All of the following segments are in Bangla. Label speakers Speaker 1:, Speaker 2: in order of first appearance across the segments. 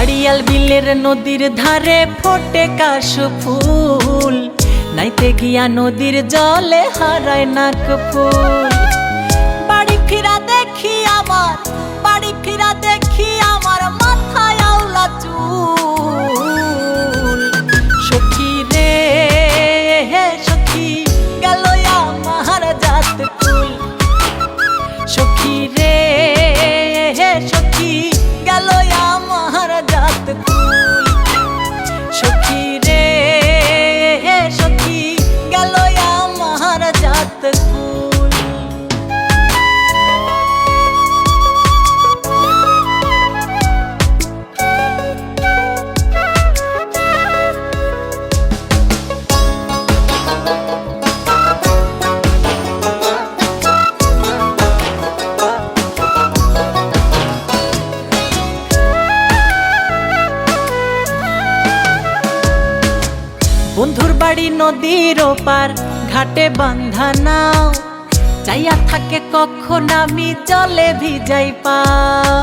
Speaker 1: আড়িয়াল বিলের নদীর ধারে ফোটে কাশফুল, নাইতে গিয়া নদীর জলে হারায় নাক ফুল। বাড়ি ফিরা দেখি আমার, বাড়ি ফিরা দেখি আমার মাথায় আওলা চুল। সখী রে সখী গেল আমার জাত কুল, সখী রে সখী গেল আমার জাত কুল, সখী রে সখী গেল আমার জাত কুল। বন্ধুর বাড়ি নদীর ওপার, ঘাটে বান্ধা নাও, চাইয়া থাকে কখন আমি জলে ভিজাই পাও।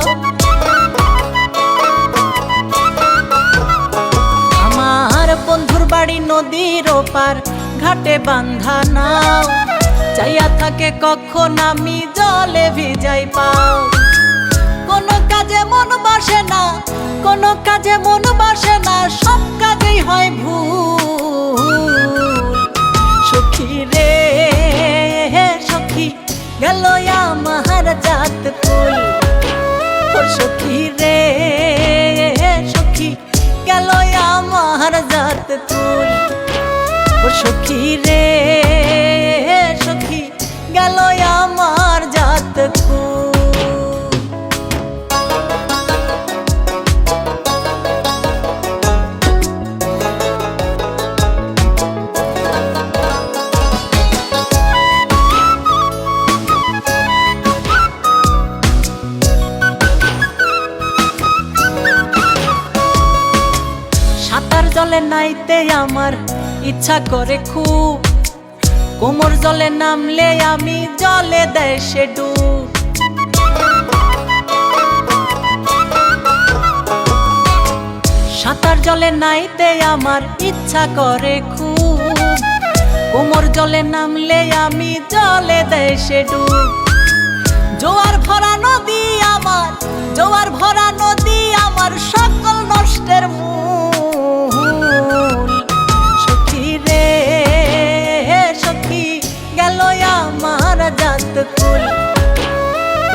Speaker 1: আমার বন্ধুর বাড়ি নদীর ওপার, ঘাটে বান্ধা নাও, চাইয়া থাকে কখন আমি জলে ভিজাই পাও। কোনো কাজে মন বসে না, কোনো কাজে মন বসে না, সব কাজেই হয় ভুল। সখী রে সখী গেল আমার জাত কুল, ও সখী রে সখী গেল আমার জাত কুল, ও সখী রে সখী গেল আমার জাত কুল। জলে নাইতে আমার ইচ্ছা করে খুব, কোমর জলে নামলে আমি জলে দেয় সে ডুব। সাঁতার জলে নাইতে আমার ইচ্ছা করে খুব, কোমর জলে নামলে আমি জলে দেয় সে ডুব। জোয়ার ভরা নদী আমার, জোয়ার ভরা নদী আমার, সকল নষ্টের মূল। সখী রে সখী গেল আমার জাত কুল,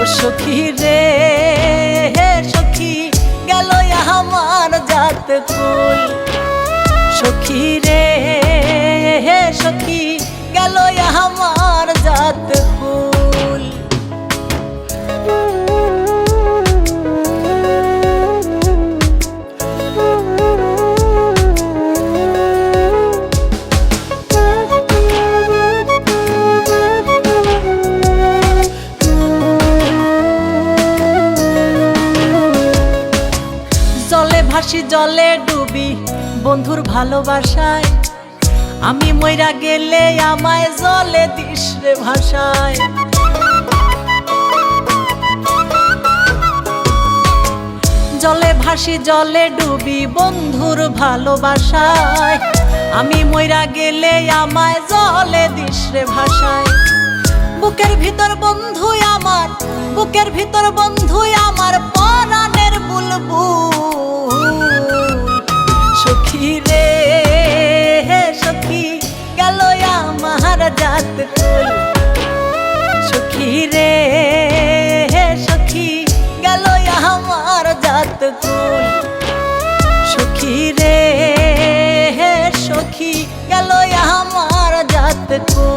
Speaker 1: ও সখী রে সখী গেল আমার জাত কুল, সখী রে সখী গেল আমার জাত কুল। ভাসি জলে ডুবি বন্ধুর ভালোবাসায়, আমি মইরা গেলে আমায় জলে দিস রে ভাষায়। জলে ভাসি জলে ডুবি বন্ধুর ভালোবাসায়, আমি মইরা গেলে আমায় জলে দিস রে ভাষায়। বুকের ভিতর বন্ধু আমার, বুকের ভিতর বন্ধু আমার, পরাণের বুলবুল। সখী রে সখী গেল আমার জাত কুল, সখী রে সখী গেল আমার জাত কুল, সখী রে সখী গেল আমার জাত কুল।